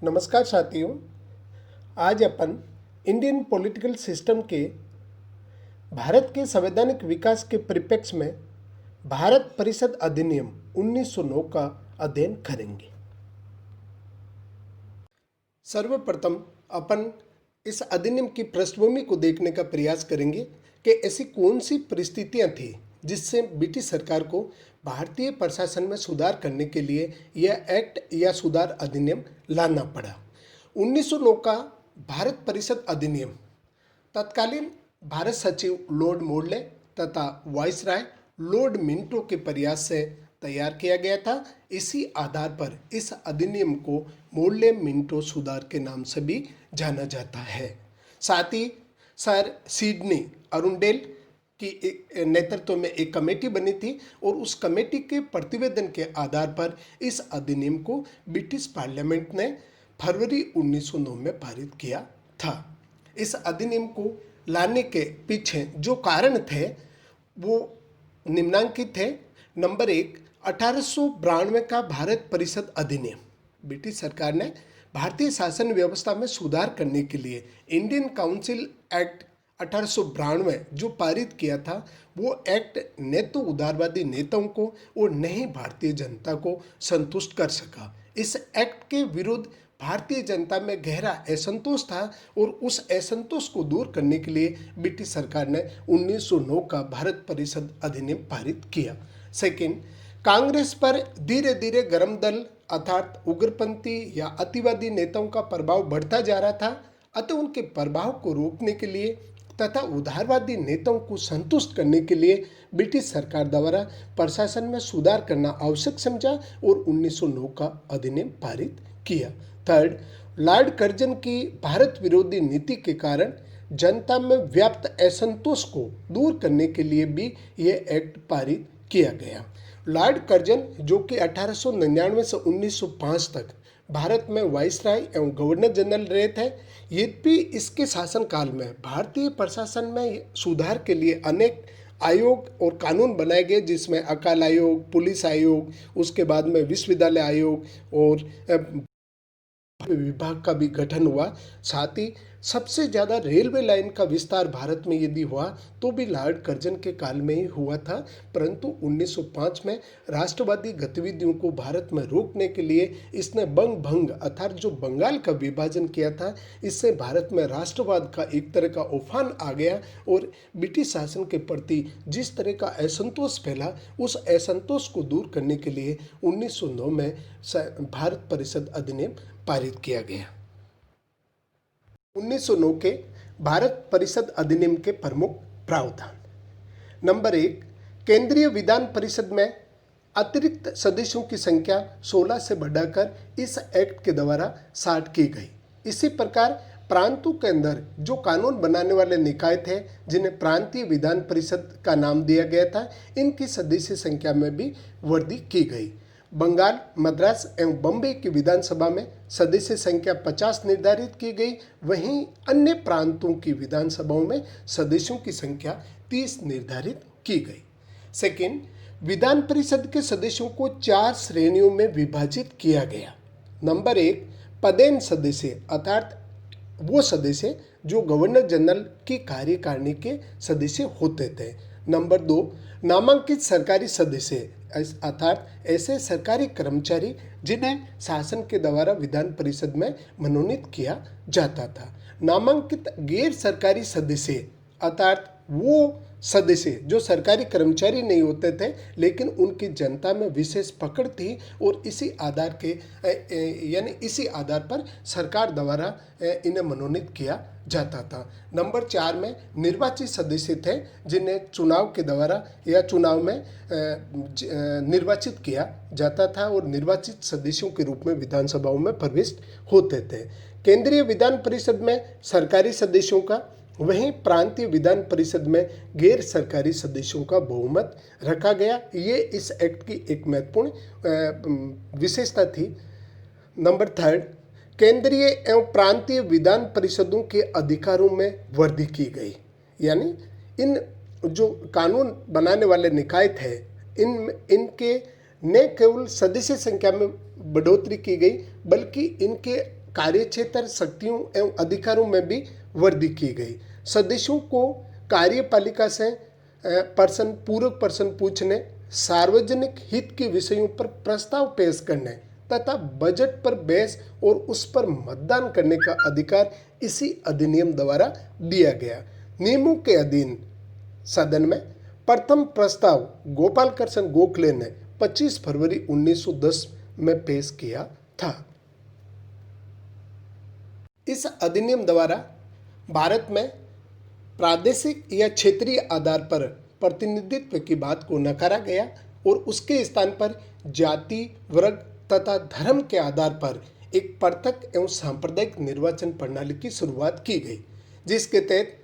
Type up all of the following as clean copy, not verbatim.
नमस्कार साथियों। आज अपन इंडियन पॉलिटिकल सिस्टम के भारत के संवैधानिक विकास के परिप्रेक्ष्य में भारत परिषद अधिनियम 1909 का अध्ययन करेंगे। सर्वप्रथम अपन इस अधिनियम की पृष्ठभूमि को देखने का प्रयास करेंगे कि ऐसी कौन सी परिस्थितियां थी जिससे ब्रिटिश सरकार को भारतीय प्रशासन में सुधार करने के लिए यह एक्ट या सुधार अधिनियम लाना पड़ा। 1909 का भारत परिषद अधिनियम तत्कालीन भारत सचिव लॉर्ड मोडले तथा वाइसराय लॉर्ड मिंटो के प्रयास से तैयार किया गया था। इसी आधार पर इस अधिनियम को मोडले मिंटो सुधार के नाम से भी जाना जाता है। साथ ही सर सिडनी अरुंडेल की नेतृत्व में एक कमेटी बनी थी और उस कमेटी के प्रतिवेदन के आधार पर इस अधिनियम को ब्रिटिश पार्लियामेंट ने फरवरी 1909 में पारित किया था। इस अधिनियम को लाने के पीछे जो कारण थे वो निम्नांकित थे। नंबर 1, 1892 का भारत परिषद अधिनियम। ब्रिटिश सरकार ने भारतीय शासन व्यवस्था में सुधार करने के लिए इंडियन काउंसिल एक्ट 1892 जो पारित किया था, वो एक्ट न तो उदारवादी नेताओं को और न ही भारतीय जनता को संतुष्ट कर सका। इस एक्ट के विरुद्ध भारतीय जनता में गहरा असंतोष था और उस असंतोष को दूर करने के लिए ब्रिटिश सरकार ने 1909 का भारत परिषद अधिनियम पारित किया। सेकंड, कांग्रेस पर धीरे धीरे गर्म दल अर्थात उग्रपंथी या अतिवादी नेताओं का प्रभाव बढ़ता जा रहा था। अतः उनके प्रभाव को रोकने के लिए तथा उदारवादी नेताओं को संतुष्ट करने के लिए ब्रिटिश सरकार द्वारा प्रशासन में सुधार करना आवश्यक समझा और 1909 का अधिनियम पारित किया। थर्ड, लॉर्ड कर्जन की भारत विरोधी नीति के कारण जनता में व्याप्त असंतोष को दूर करने के लिए भी यह एक्ट पारित किया गया। लॉर्ड कर्जन जो कि 1899 से 1905 तक भारत में वाइसराय एवं गवर्नर जनरल रहे थे, यद्यपि इसके शासनकाल में भारतीय प्रशासन में सुधार के लिए अनेक आयोग और कानून बनाए गए, जिसमें अकाल आयोग, पुलिस आयोग, उसके बाद में विश्वविद्यालय आयोग और विभाग का भी गठन हुआ। साथ ही सबसे ज़्यादा रेलवे लाइन का विस्तार भारत में यदि हुआ तो भी लॉर्ड कर्जन के काल में ही हुआ था। परंतु 1905 में राष्ट्रवादी गतिविधियों को भारत में रोकने के लिए इसने बंग भंग अर्थात जो बंगाल का विभाजन किया था, इससे भारत में राष्ट्रवाद का एक तरह का उफान आ गया और ब्रिटिश शासन के प्रति जिस तरह का असंतोष फैला, उस असंतोष को दूर करने के लिए 1909 में भारत परिषद अधिनियम पारित किया गया। 1909 के भारत परिषद अधिनियम के प्रमुख प्रावधान। नंबर 1, केंद्रीय विधान परिषद में अतिरिक्त सदस्यों की संख्या 16 से बढ़ाकर इस एक्ट के द्वारा 60 की गई। इसी प्रकार प्रांतों के अंदर जो कानून बनाने वाले निकाय थे, जिन्हें प्रांतीय विधान परिषद का नाम दिया गया था, इनकी सदस्य संख्या में भी वृद्धि की गई। बंगाल, मद्रास एवं बम्बई की विधानसभा में सदस्य संख्या 50 निर्धारित की गई। वहीं अन्य प्रांतों की विधानसभाओं में सदस्यों की संख्या 30 निर्धारित की गई। सेकंड, विधान परिषद के सदस्यों को 4 श्रेणियों में विभाजित किया गया। नंबर 1, पदेन सदस्य अर्थात वो सदस्य जो गवर्नर जनरल की कार्यकारिणी के सदस्य होते थे। नंबर 2, नामांकित सरकारी सदस्य अर्थात ऐसे सरकारी कर्मचारी जिन्हें शासन के द्वारा विधान परिषद में मनोनीत किया जाता था। नामांकित गैर सरकारी सदस्य अर्थात वो सदस्य जो सरकारी कर्मचारी नहीं होते थे, लेकिन उनकी जनता में विशेष पकड़ थी और इसी आधार पर सरकार द्वारा इन्हें मनोनीत किया जाता था। नंबर 4 में निर्वाचित सदस्य थे, जिन्हें चुनाव के द्वारा या चुनाव में निर्वाचित किया जाता था और निर्वाचित सदस्यों के रूप में विधानसभाओं में प्रविष्ट होते थे। केंद्रीय विधान परिषद में सरकारी सदस्यों का, वहीं प्रांतीय विधान परिषद में गैर सरकारी सदस्यों का बहुमत रखा गया। ये इस एक्ट की एक महत्वपूर्ण विशेषता थी। नंबर 3, केंद्रीय एवं प्रांतीय विधान परिषदों के अधिकारों में वृद्धि की गई। यानी इन जो कानून बनाने वाले निकाय थे, इनके न केवल सदस्य संख्या में बढ़ोतरी की गई, बल्कि इनके कार्यक्षेत्र शक्तियों एवं अधिकारों में भी वृद्धि की गई। सदस्यों को कार्यपालिका से पूरक प्रश्न पूछने, सार्वजनिक हित के विषयों पर प्रस्ताव पेश करने तथा बजट पर बहस और उस पर मतदान करने का अधिकार इसी अधिनियम द्वारा दिया गया। नियमों के अधीन सदन में प्रथम प्रस्ताव गोपाल कृष्ण गोखले ने 25 फरवरी 1910 में पेश किया था। इस अधिनियम द्वारा भारत में प्रादेशिक या क्षेत्रीय आधार पर प्रतिनिधित्व की बात को नकारा गया और उसके स्थान पर जाति, वर्ग तथा धर्म के आधार पर एक पृथक एवं सांप्रदायिक निर्वाचन प्रणाली की शुरुआत की गई, जिसके तहत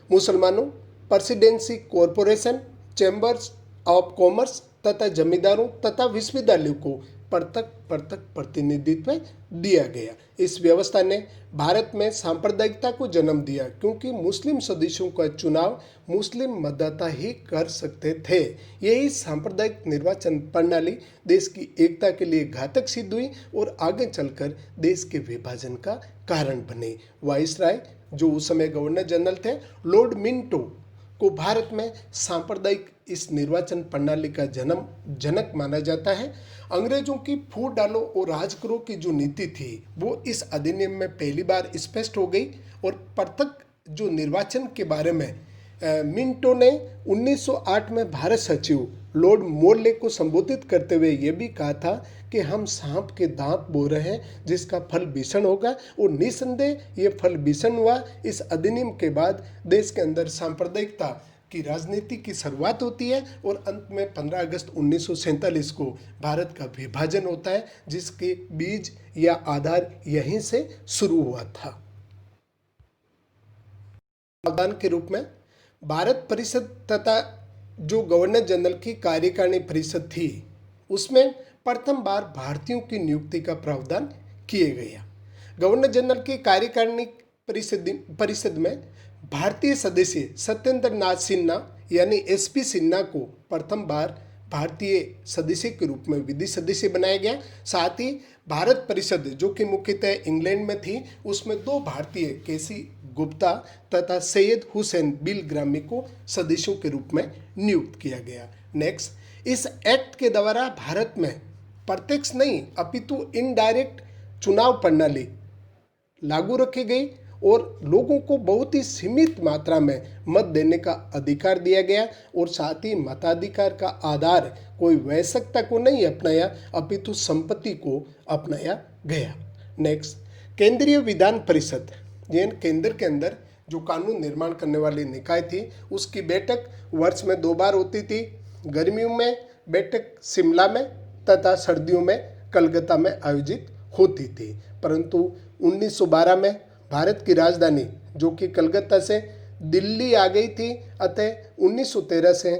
मुसलमानों, presidency corporation, chambers of commerce तथा जमींदारों तथा विश्वविद्यालयों को पृथक पृथक प्रतिनिधित्व दिया गया। इस व्यवस्था ने भारत में सांप्रदायिकता को जन्म दिया, क्योंकि मुस्लिम सदस्यों का चुनाव मुस्लिम मतदाता ही कर सकते थे। यही सांप्रदायिक निर्वाचन प्रणाली देश की एकता के लिए घातक सिद्ध हुई और आगे चलकर देश के विभाजन का कारण बने। वाइसराय, जो उस समय गवर्नर जनरल थे, लॉर्ड मिंटो को भारत में सांप्रदायिक इस निर्वाचन प्रणाली का जनक माना जाता है। अंग्रेजों की फूट डालो और राज करो की जो नीति थी वो इस अधिनियम में पहली बार स्पष्ट हो गई और पृथक जो निर्वाचन के बारे में मिंटो ने 1908 में भारत सचिव लॉर्ड मोरले को संबोधित करते हुए ये भी कहा था कि हम सांप के दांत बो रहे हैं जिसका फल भीषण होगा, और निसंदेह ये फल भीषण हुआ। इस अधिनियम के बाद देश के अंदर सांप्रदायिकता की राजनीति की शुरुआत होती है और अंत में 15 अगस्त 1947 को भारत का विभाजन होता है, जिसके बीज या आधार यहीं से शुरू हुआ था। प्रावधान के रूप में भारत परिषद तथा जो गवर्नर जनरल की कार्यकारिणी परिषद थी उसमें प्रथम बार भारतीयों की नियुक्ति का प्रावधान किए गया। गवर्नर जनरल की कार्यकारिणी परिषद में भारतीय सदस्य सत्येंद्र नाथ सिन्हा यानी एसपी सिन्हा को प्रथम बार भारतीय सदस्य के रूप में विधि सदस्य बनाया गया। साथ ही भारत परिषद, जो कि मुख्यतः इंग्लैंड में थी, उसमें 2 भारतीय केसी गुप्ता तथा सैयद हुसैन बिलग्रामी को सदस्यों के रूप में नियुक्त किया गया। नेक्स्ट, इस एक्ट के द्वारा भारत में प्रत्यक्ष नहीं अपितु इनडायरेक्ट चुनाव प्रणाली लागू रखी गई और लोगों को बहुत ही सीमित मात्रा में मत देने का अधिकार दिया गया और साथ ही मताधिकार का आधार कोई वयस्कता को नहीं अपनाया अपितु संपत्ति को अपनाया गया। नेक्स्ट, केंद्रीय विधान परिषद, यानी केंद्र के अंदर जो कानून निर्माण करने वाली निकाय थी, उसकी बैठक वर्ष में 2 बार होती थी। गर्मियों में बैठक शिमला में तथा सर्दियों में कलकत्ता में आयोजित होती थी। परंतु 1912 में भारत की राजधानी जो कि कलकत्ता से दिल्ली आ गई थी, अतः 1913 से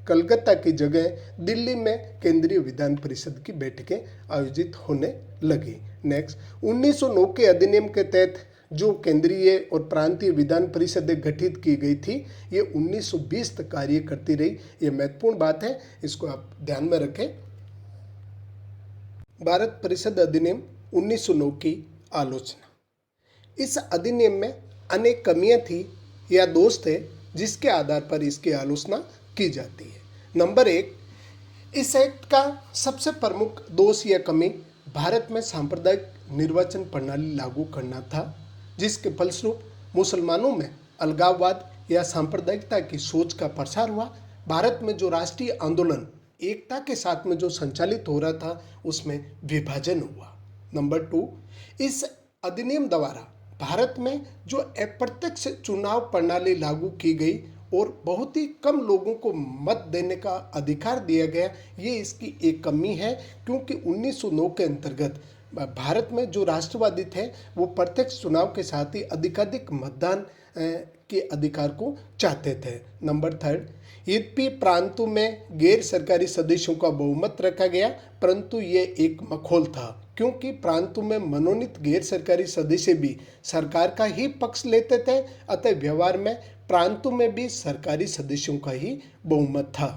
कलकत्ता की जगह दिल्ली में केंद्रीय विधान परिषद की बैठकें आयोजित होने लगी। नेक्स्ट, 1909 के अधिनियम के तहत जो केंद्रीय और प्रांतीय विधान परिषदें गठित की गई थी, ये 1920 तक कार्य करती रही। ये महत्वपूर्ण बात है, इसको आप ध्यान में रखें। भारत परिषद अधिनियम 1909 की आलोचना। इस अधिनियम में अनेक कमियां थी या दोष थे जिसके आधार पर इसकी आलोचना की जाती है। नंबर 1, इस एक्ट का सबसे प्रमुख दोष या कमी भारत में सांप्रदायिक निर्वाचन प्रणाली लागू करना था, जिसके फलस्वरूप मुसलमानों में अलगाववाद या सांप्रदायिकता की सोच का प्रसार हुआ। भारत में जो राष्ट्रीय आंदोलन एकता के साथ में जो संचालित हो रहा था उसमें विभाजन हुआ। नंबर 2, इस अधिनियम द्वारा भारत में जो अप्रत्यक्ष चुनाव प्रणाली लागू की गई और बहुत ही कम लोगों को मत देने का अधिकार दिया गया, ये इसकी एक कमी है, क्योंकि 1909 के अंतर्गत भारत में जो राष्ट्रवादी थे वो प्रत्यक्ष चुनाव के साथ ही अधिकाधिक मतदान के अधिकार को चाहते थे। नंबर 3, यद्यपि प्रांतों में गैर सरकारी सदस्यों का बहुमत रखा गया, परंतु ये एक मखौल था, क्योंकि प्रांतों में मनोनीत गैर सरकारी सदस्य भी सरकार का ही पक्ष लेते थे, अतः व्यवहार में प्रांतों में भी सरकारी सदस्यों का ही बहुमत था।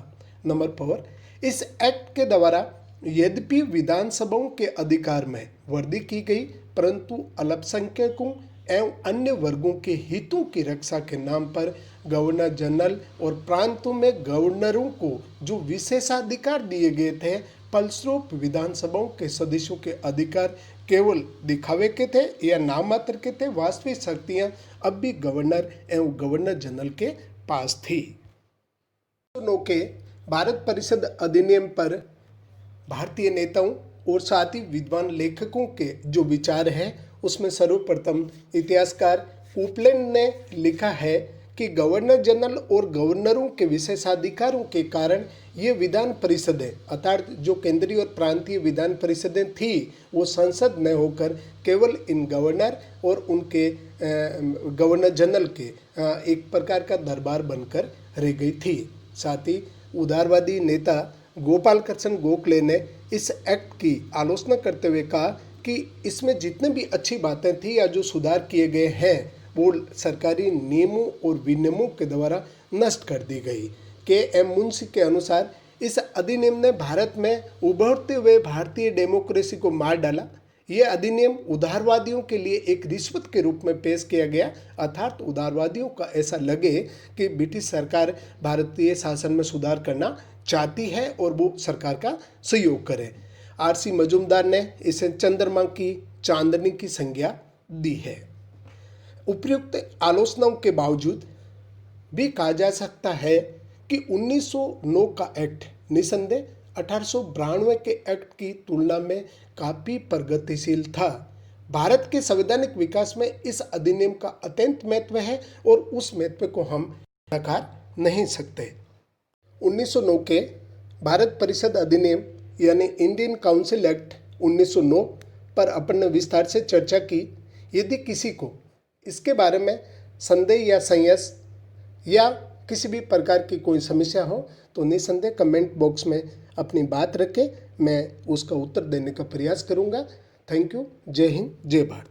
नंबर 4, इस एक्ट के द्वारा यद्यपि विधानसभाओं के अधिकार में वृद्धि की गई, परंतु अल्पसंख्यकों एवं अन्य वर्गों के हितों की रक्षा के नाम पर गवर्नर जनरल और प्रांतों में गवर्नरों को जो विशेषाधिकार दिए गए थे, फलस्वरूप विधानसभाओं के सदस्यों के अधिकार केवल दिखावे के थे या नाम मात्र के थे। वास्तविक शक्तियां अब भी गवर्नर एवं गवर्नर जनरल के पास थी। दोनों के भारत परिषद अधिनियम पर भारतीय नेताओं और साथ ही विद्वान लेखकों के जो विचार हैं, उसमें सर्वप्रथम इतिहासकार कूपलैंड ने लिखा है कि गवर्नर जनरल और गवर्नरों के विशेषाधिकारों के कारण ये विधान परिषदें, अर्थात जो केंद्रीय और प्रांतीय विधान परिषदें थी, वो संसद न होकर केवल इन गवर्नर और उनके गवर्नर जनरल के एक प्रकार का दरबार बनकर रह गई थी। साथ ही उदारवादी नेता गोपाल कृष्ण गोखले ने इस एक्ट की आलोचना करते हुए कहा कि इसमें जितने भी अच्छी बातें थी या जो सुधार किए गए हैं, वो सरकारी नियमों और विनियमों के द्वारा नष्ट कर दी गई। के.एम. मुंशी के अनुसार इस अधिनियम ने भारत में उभरते हुए भारतीय डेमोक्रेसी को मार डाला। यह अधिनियम उदारवादियों के लिए एक रिश्वत के रूप में पेश किया गया, अर्थात उदारवादियों का ऐसा लगे कि ब्रिटिश सरकार भारतीय शासन में सुधार करना चाहती है और वो सरकार का सहयोग करे। आर.सी. मजूमदार ने इसे चंद्रमा की चांदनी की संज्ञा दी है। उपयुक्त आलोचनाओं के बावजूद भी कहा जा सकता है कि 1909 का एक्ट निसंदेह 1892 के एक्ट की तुलना में काफ़ी प्रगतिशील था। भारत के संवैधानिक विकास में इस अधिनियम का अत्यंत महत्व है और उस महत्व को हम नकार नहीं सकते। 1909 के भारत परिषद अधिनियम यानी इंडियन काउंसिल एक्ट 1909 पर अपन ने विस्तार से चर्चा की। यदि किसी को इसके बारे में संदेह या संशय या किसी भी प्रकार की कोई समस्या हो तो निसंदेह कमेंट बॉक्स में अपनी बात रखें, मैं उसका उत्तर देने का प्रयास करूंगा। Thank you. जय हिंद, जय भारत।